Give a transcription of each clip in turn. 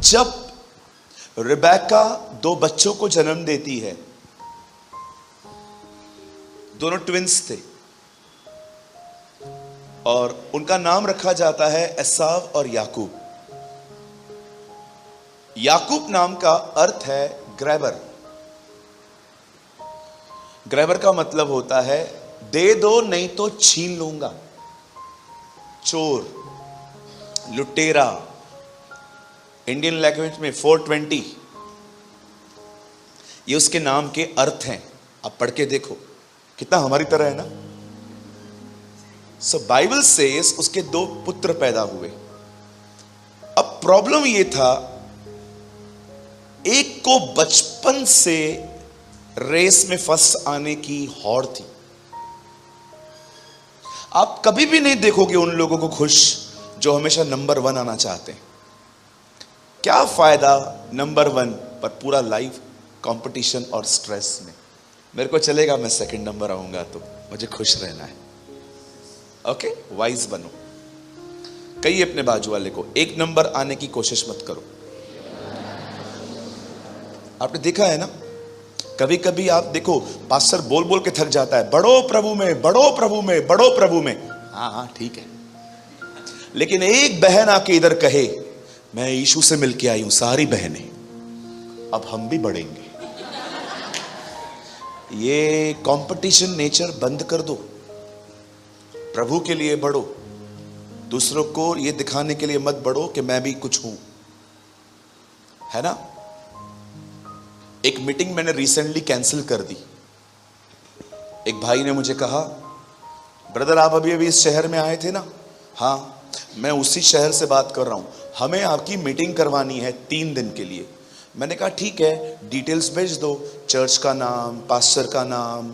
जब रिबेका 2 बच्चों को जन्म देती है, दोनों ट्विंस थे और उनका नाम रखा जाता है एसाव और याकूब। याकूब नाम का अर्थ है ग्रैबर। ग्रैबर का मतलब होता है दे दो नहीं तो छीन लूंगा, चोर, लुटेरा। इंडियन लैंग्वेज में 420 ये उसके नाम के अर्थ हैं। आप पढ़ के देखो, कितना हमारी तरह है ना। सो बाइबल सेज उसके 2 पुत्र पैदा हुए। अब प्रॉब्लम ये था, एक को बचपन से रेस में फर्स्ट आने की हौड़ थी। आप कभी भी नहीं देखोगे उन लोगों को खुश जो हमेशा नंबर 1 आना चाहते हैं। क्या फायदा नंबर 1 पर पूरा लाइफ कंपटीशन और स्ट्रेस में। मेरे को चलेगा मैं सेकंड नंबर आऊंगा तो मुझे खुश रहना है। ओके, वाइज बनो। कहिए अपने बाजू वाले को, 1 नंबर आने की कोशिश मत करो। आपने देखा है ना, कभी कभी आप देखो पास्टर बोल बोल के थक जाता है, बढ़ो प्रभु में, बढ़ो प्रभु में, बढ़ो प्रभु में। हाँ ठीक है, लेकिन एक बहन आके इधर कहे मैं यीशु से मिलके आई हूं, सारी बहनें अब हम भी बढ़ेंगे। ये कंपटीशन नेचर बंद कर दो, प्रभु के लिए बढ़ो। दूसरों को ये दिखाने के लिए मत बढ़ो कि मैं भी कुछ हूं, है ना। एक मीटिंग मैंने रिसेंटली कैंसिल कर दी। एक भाई ने मुझे कहा, ब्रदर आप अभी अभी इस शहर में आए थे ना। हाँ, मैं उसी शहर से बात कर रहा हूं, हमें आपकी मीटिंग करवानी है 3 दिन के लिए। मैंने कहा ठीक है, डिटेल्स भेज दो, चर्च का नाम, पास्टर का नाम,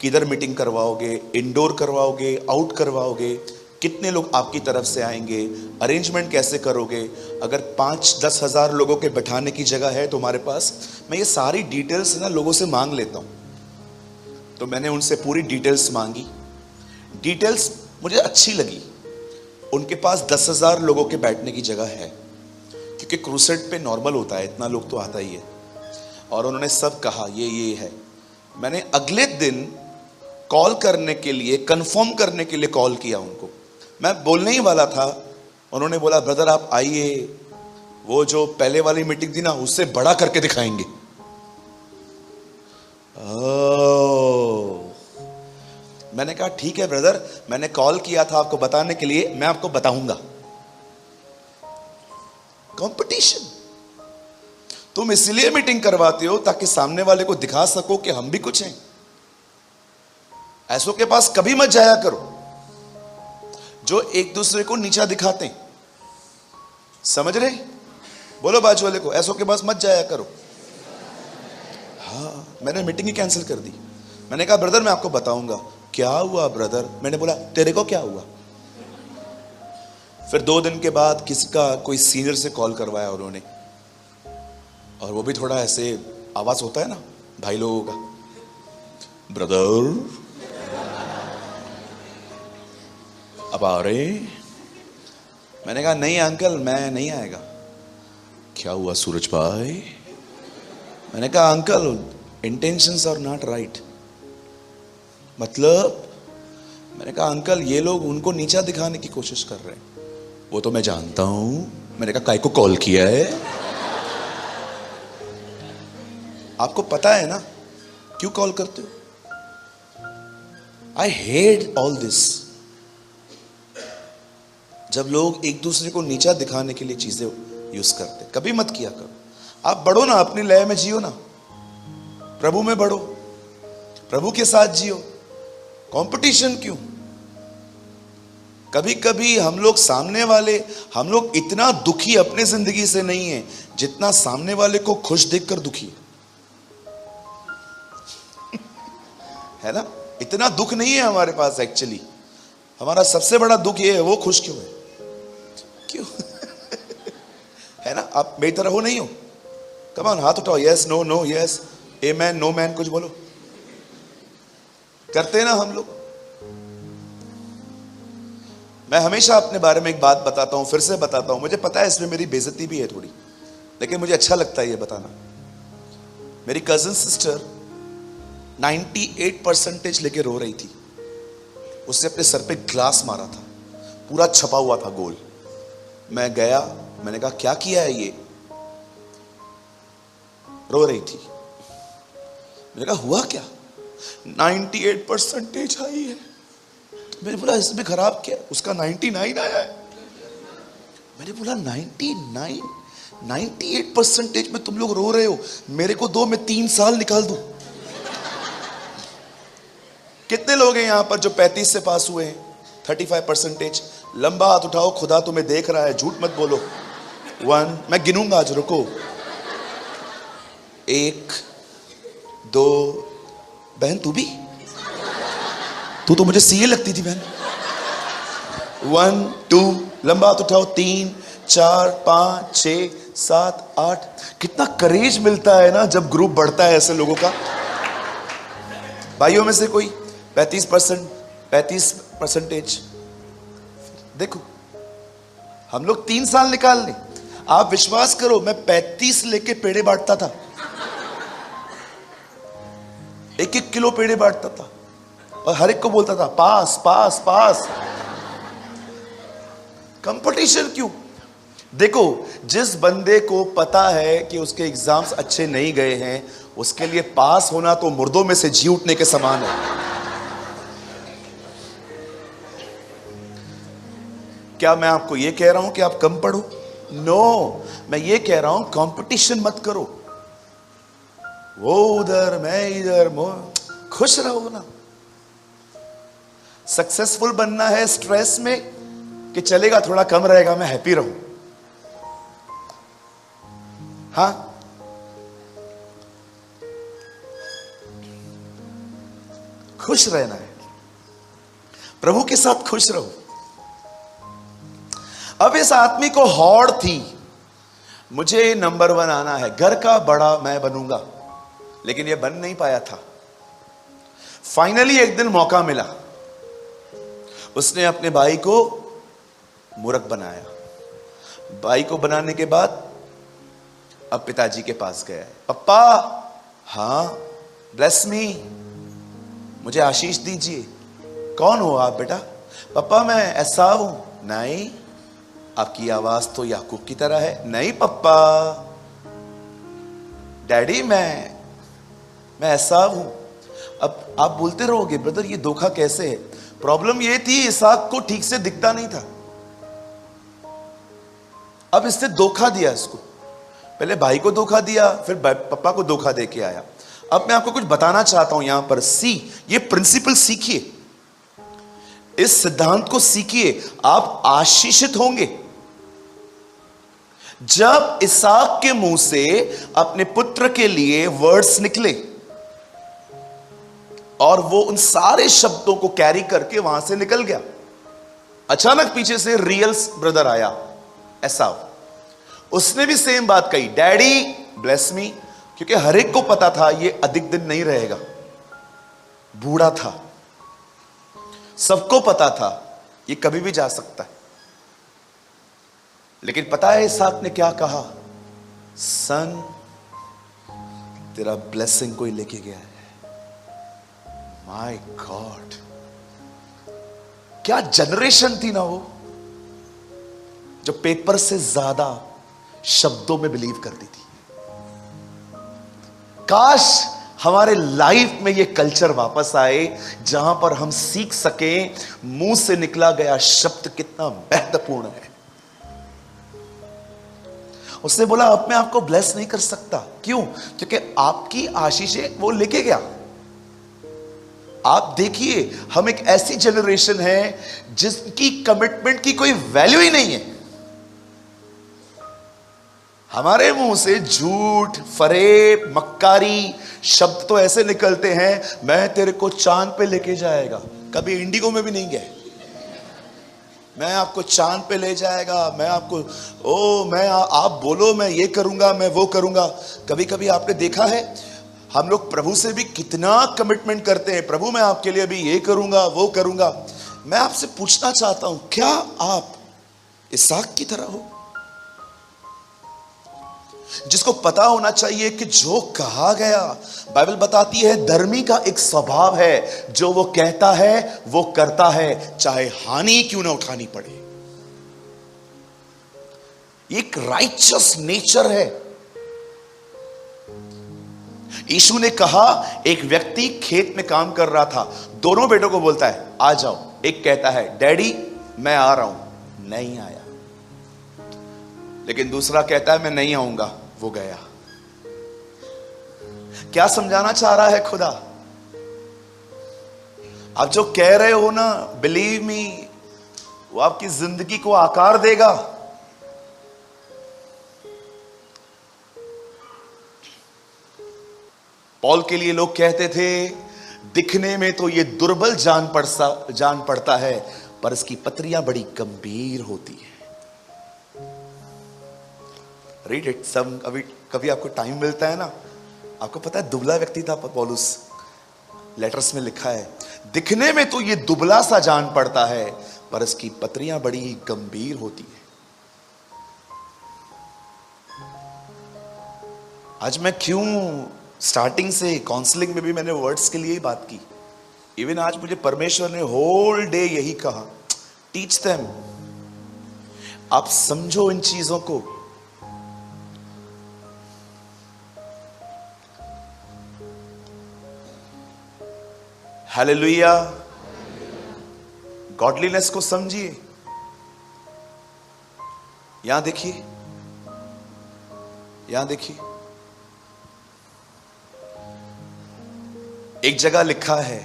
किधर मीटिंग करवाओगे, इंडोर करवाओगे, आउट करवाओगे, कितने लोग आपकी तरफ से आएंगे, अरेंजमेंट कैसे करोगे, अगर 5-10 हज़ार लोगों के बैठाने की जगह है तुम्हारे पास। मैं ये सारी डिटेल्स ना लोगों से मांग लेता हूं। तो मैंने उनसे पूरी डिटेल्स मांगी। डिटेल्स मुझे अच्छी लगी। उनके पास 10,000 लोगों के बैठने की जगह है, क्योंकि क्रूसेड पे नॉर्मल होता है, इतना लोग तो आता ही है। और उन्होंने सब कहा ये है। मैंने अगले दिन कॉल करने के लिए, कंफर्म करने के लिए कॉल किया उनको। मैं बोलने ही वाला था, उन्होंने बोला ब्रदर आप आइए, वो जो पहले वाली मीटिंग थी ना उससे बड़ा करके दिखाएंगे। मैंने कहा ठीक है ब्रदर, मैंने कॉल किया था आपको बताने के लिए, मैं आपको बताऊंगा। कंपटीशन, तुम इसलिए मीटिंग करवाते हो ताकि सामने वाले को दिखा सको कि हम भी कुछ हैं। ऐसों के पास कभी मत जाया करो जो एक दूसरे को नीचा दिखाते हैं। समझ रहे? बोलो बाजू वाले को, ऐसों के पास मत जाया करो। हाँ, मैंने मीटिंग ही कैंसिल कर दी। मैंने कहा ब्रदर मैं आपको बताऊंगा। क्या हुआ ब्रदर? मैंने बोला तेरे को क्या हुआ? फिर 2 दिन के बाद किसी का कोई सीनियर से कॉल करवाया उन्होंने, और वो भी थोड़ा ऐसे आवाज होता है ना भाई लोगों का, ब्रदर अब आ रहे? मैंने कहा नहीं अंकल मैं नहीं आएगा। क्या हुआ सूरज भाई? मैंने कहा uncle intentions are not right. मतलब? मैंने कहा अंकल ये लोग उनको नीचा दिखाने की कोशिश कर रहे हैं। वो तो मैं जानता हूं। मैंने कहा काय को कॉल किया है? आपको पता है ना क्यों कॉल करते हो? I hate all this. जब लोग एक दूसरे को नीचा दिखाने के लिए चीजें यूज करते, कभी मत किया करो। आप बढ़ो ना, अपनी लय में जियो ना, प्रभु में बढ़ो, प्रभु के साथ जियो। कंपटीशन क्यों? कभी कभी हम लोग इतना दुखी अपने जिंदगी से नहीं है जितना सामने वाले को खुश देखकर दुखी है ना। इतना दुख नहीं है हमारे पास। एक्चुअली हमारा सबसे बड़ा दुख ये है, वो खुश क्यों है? क्यों? है ना। आप मेरी तरह हो नहीं हो? कम ऑन, हाथ उठाओ। यस, नो, नो, यस, आमेन, नो मैन, कुछ बोलो। करते हैं ना हम लोग। मैं हमेशा अपने बारे में एक बात बताता हूं, फिर से बताता हूं, मुझे पता है इसमें मेरी बेइज्जती भी है थोड़ी, लेकिन मुझे अच्छा लगता है ये बताना। मेरी कजिन सिस्टर 98% लेके रो रही थी। उसने अपने सर पे ग्लास मारा था, पूरा छपा हुआ था गोल। मैं गया, मैंने कहा क्या किया है ये? रो रही थी। मैंने कहा हुआ क्या? 98% आई है। तो मैंने बोला इसमें खराब क्या? उसका 99 आया है। मैंने बोला 99, 98% में तुम लोग रो रहे हो, मेरे को दो, मैं 3 साल निकाल दूं। कितने लोग हैं यहां पर जो 35 से पास हुए हैं? 35%। लंबा हाथ उठाओ, खुदा तुम्हें देख रहा है, झूठ मत बोलो। 1, मैं गिनूंगा आज, रुको। 1, 2, बहन तू भी? तू तो मुझे सीए लगती थी बहन। 1, 2, लंबा हाथ उठाओ। 3, 4, 5, 6, 7, 8। कितना करेज मिलता है ना जब ग्रुप बढ़ता है ऐसे लोगों का। भाइयों में से कोई 35%। देखो हम लोग 3 साल निकाल लें। आप विश्वास करो, मैं 35 लेके पेड़े बांटता था, 1-1 किलो पेड़े बांटता था और हर एक को बोलता था पास पास पास। कंपटीशन क्यों? देखो, जिस बंदे को पता है कि उसके एग्जाम्स अच्छे नहीं गए हैं, उसके लिए पास होना तो मुर्दों में से जी उठने के समान है। क्या मैं आपको यह कह रहा हूं कि आप कम पढ़ो? नो, मैं ये कह रहा हूं कंपटीशन मत करो। वो उधर, मैं इधर, खुश रहो ना। सक्सेसफुल बनना है स्ट्रेस में कि चलेगा थोड़ा कम रहेगा, मैं हैप्पी रहूं। हाँ, खुश रहना है, प्रभु के साथ खुश रहो। अब इस आदमी को हौड़ थी, मुझे नंबर 1 आना है, घर का बड़ा मैं बनूंगा, लेकिन यह बन नहीं पाया था। फाइनली एक दिन मौका मिला, उसने अपने भाई को मूर्ख बनाया। भाई को बनाने के बाद अब पिताजी के पास गया। पप्पा, हाँ ब्लेस मी, मुझे आशीष दीजिए। कौन हो आप बेटा? पप्पा मैं ऐसा हूं। नहीं, आपकी आवाज तो याकूब की तरह है। नहीं पप्पा। डैडी मैं ऐसा हूं। अब आप बोलते रहोगे ब्रदर ये धोखा कैसे है? प्रॉब्लम ये थी, इसहाक को ठीक से दिखता नहीं था। अब इसने धोखा दिया इसको, पहले भाई को धोखा दिया, फिर पापा को धोखा दे के आया। अब मैं आपको कुछ बताना चाहता हूं यहां पर। ये प्रिंसिपल सीखिए, इस सिद्धांत को सीखिए, आप आशीषित होंगे। जब इसहाक के मुंह से अपने पुत्र के लिए वर्ड्स निकले और वो उन सारे शब्दों को कैरी करके वहां से निकल गया, अचानक पीछे से रियल ब्रदर आया एसाव। उसने भी सेम बात कही, डैडी ब्लेस मी, क्योंकि हर एक को पता था ये अधिक दिन नहीं रहेगा, बूढ़ा था, सबको पता था ये कभी भी जा सकता है। लेकिन पता है इसहाक ने क्या कहा? सन, तेरा ब्लेसिंग कोई लेके गया है। माय गॉड, क्या जनरेशन थी ना वो, जो पेपर से ज्यादा शब्दों में बिलीव करती थी। काश हमारे लाइफ में ये कल्चर वापस आए जहां पर हम सीख सकें मुंह से निकला गया शब्द कितना महत्वपूर्ण है। उसने बोला अब मैं आपको ब्लेस नहीं कर सकता। क्यों? क्योंकि आपकी आशीषें वो लेके गया। आप देखिए, हम एक ऐसी जनरेशन है जिसकी कमिटमेंट की कोई वैल्यू ही नहीं है। हमारे मुंह से झूठ, फरेब, मक्कारी शब्द तो ऐसे निकलते हैं, मैं तेरे को चांद पे लेके जाएगा। कभी इंडिगो में भी नहीं गए। मैं आपको चांद पे ले जाएगा, मैं आपको आप बोलो मैं ये करूंगा, मैं वो करूंगा। कभी कभी आपने देखा है हम लोग प्रभु से भी कितना कमिटमेंट करते हैं, प्रभु मैं आपके लिए भी ये करूंगा वो करूंगा। मैं आपसे पूछना चाहता हूं, क्या आप इसहाक की तरह हो? जिसको पता होना चाहिए कि जो कहा गया, बाइबल बताती है धर्मी का एक स्वभाव है, जो वो कहता है वो करता है, चाहे हानि क्यों ना उठानी पड़े। एक राइचस नेचर है। यीशु ने कहा, एक व्यक्ति खेत में काम कर रहा था, दोनों बेटों को बोलता है आ जाओ। एक कहता है डैडी मैं आ रहा हूं, नहीं आया। लेकिन दूसरा कहता है मैं नहीं आऊंगा, वो गया। क्या समझाना चाह रहा है खुदा? आप जो कह रहे हो ना, बिलीव मी, वो आपकी जिंदगी को आकार देगा। पॉल के लिए लोग कहते थे, दिखने में तो ये दुर्बल जान पड़ता है, पर इसकी पत्रियां बड़ी गंभीर होती है। Read it some. कभी आपको टाइम मिलता है ना, आपको पता है दुबला व्यक्ति था पौलुस, लेटर्स में लिखा है, दिखने में तो ये दुबला सा जान पड़ता है, पर इसकी पत्रियां बड़ी गंभीर होती है। आज मैं क्यों स्टार्टिंग से काउंसलिंग में भी मैंने वर्ड्स के लिए ही बात की। इवन आज मुझे परमेश्वर ने होल डे यही कहा, टीच देम। आप समझो इन चीजों को। हालेलुया। गॉडलीनेस को समझिए। यहां देखिए, यहां देखिए, एक जगह लिखा है,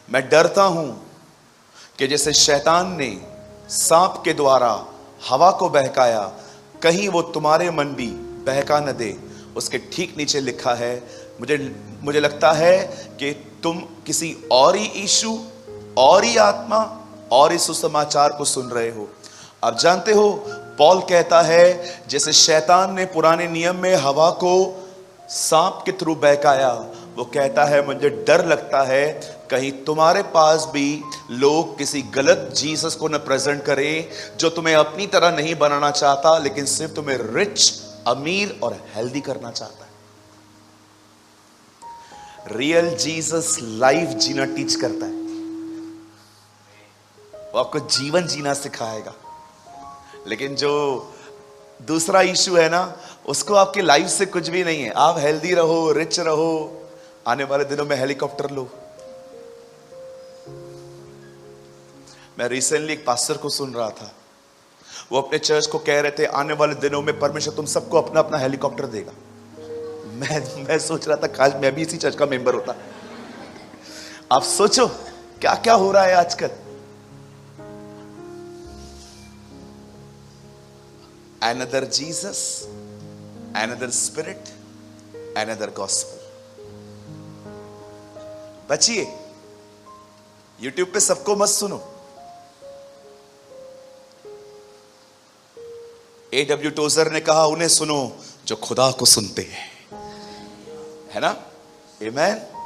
मैं डरता हूं कि जैसे शैतान ने सांप के द्वारा हवा को बहकाया, कहीं वो तुम्हारे मन भी बहका न दे। उसके ठीक नीचे लिखा है, मुझे लगता है कि तुम किसी और ही यीशु और ही आत्मा और ही सुसमाचार को सुन रहे हो। अब जानते हो, पॉल कहता है जैसे शैतान ने पुराने नियम में हवा को सांप के थ्रू बहकाया, वो कहता है मुझे डर लगता है कहीं तुम्हारे पास भी लोग किसी गलत जीसस को न प्रेजेंट करें, जो तुम्हें अपनी तरह नहीं बनाना चाहता, लेकिन सिर्फ तुम्हें रिच, अमीर और हेल्दी करना चाहता है। रियल जीसस लाइफ जीना टीच करता है, वो आपको जीवन जीना सिखाएगा। लेकिन जो दूसरा इशू है ना, उसको आपकी लाइफ से कुछ भी नहीं है। आप हेल्दी रहो, रिच रहो, आने वाले दिनों में हेलीकॉप्टर लो। मैं रिसेंटली एक पास्टर को सुन रहा था, वो अपने चर्च को कह रहे थे आने वाले दिनों में परमेश्वर तुम सबको अपना अपना हेलीकॉप्टर देगा। मैं सोच रहा था काश मैं भी इसी चर्च का मेंबर होता। आप सोचो क्या क्या हो रहा है आजकल। Another Jesus, another spirit, another gospel। बचिए, YouTube पे सबको मत सुनो। A.W. टोजर ने कहा उन्हें सुनो जो खुदा को सुनते हैं, है ना? आमेन।